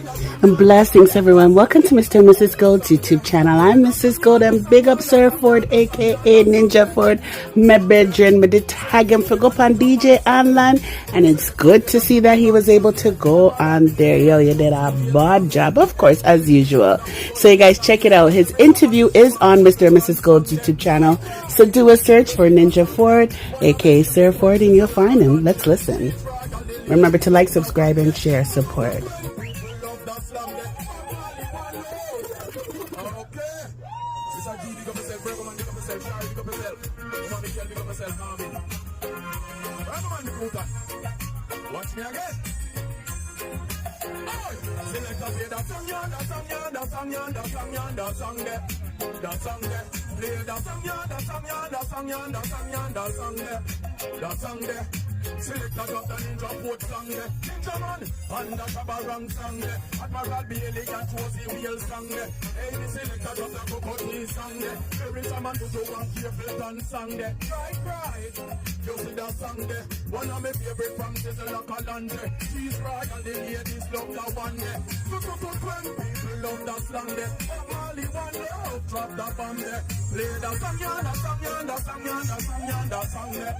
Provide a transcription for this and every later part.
Blessings, everyone. Welcome to Mr. and Mrs. Gold's YouTube channel. I'm Mrs. Gold and big up Sir Ford, a.k.a. Ninja Ford, my bedroom. I did tag him for go up on DJ online, and it's good to see that he was able to go on there. Yo, you did a bad job, of course, as usual. So you guys check it out. His interview is on Mr. and Mrs. Gold's YouTube channel. So do a search for Ninja Ford, a.k.a. Sir Ford, and you'll find him. Let's listen. Remember to like, subscribe, and share. Support. Watch me again. Select a play that song, yeah, that song, yeah, that song, yeah, that song, yeah, that song there. That song there. Play that song, yeah, that song, yeah, that song, yeah, that song, yeah, that song there. That song there. Select a drop the Ninja Ford song there. Ninja man, and the Shabarang song there. Admiral Bailey and Josie Wheel song there. Hey, the select a drop the Cocotte song there. Every time I do so one careful dance song there. Right. You see that song there. One of my favorite from Sizzle like a laundry. She's right and the ladies love that one there. When people love that song there. Molly one love drop that bomb there. Play that song, yeah, that song, yeah, that song, yeah, that song, yeah, that song there.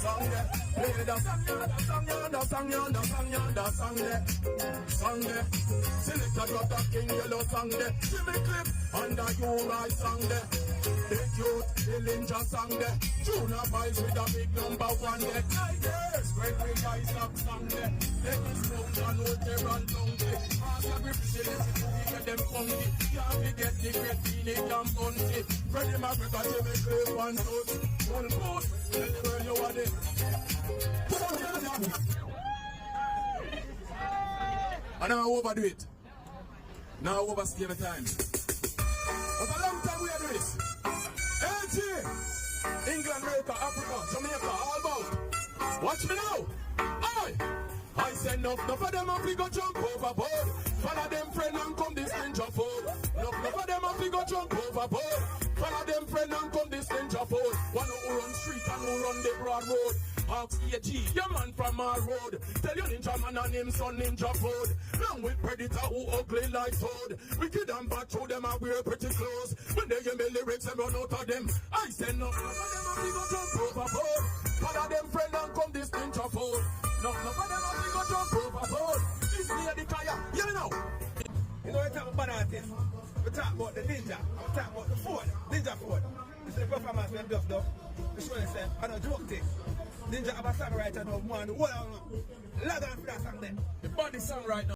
Song there. Play that song, yeah, that song, yeah, that song, yeah, that song, yeah, that song there. Song there. Select a drop that King Yellow song there. Jimmy Clip under you right song there. The cute, the Ninja song there. Junior boys with a big number one there. Yes, Gregory guys up song there. Let me smoke and hold their run down there. Master grip shillings to get them funky. Can't forget the great feeling and bounty. Freddie McGregor, Jimmy Cliff and Toast. One boat, tell me where you want it. And now overdo it. Now overstay the time. For a long time we are doing this. LG, England, America, Africa, Jamaica, all about. Watch me now. Aye. I said enough of them have to go jump overboard. Follow them friend and come this Ninja Ford. Enough of them have to go jump overboard. Follow them friend and come this Ninja Ford. One who run street and who run the broad road. Ask a.k.a. your man from our road. Tell your Ninja man and him son Ninja Ford. Long with predator who ugly like toad. Wicked and bad through them and wear pretty clothes. When they hear me lyrics and run out of them. I said enough of them have to go jump overboard. Follow them friend and come this Ninja Ford. Enough of them have to go jump overboard. This me the Kaya. Hear me now. You know, we talk about artists. We talk about the Ninja. We talk about the Ford. Ninja Ford. This is the performance when Duff Duff. The show itself. I don't joke this. Ninja have a songwriter now. Man, what? Log on for that song then. The body song right now.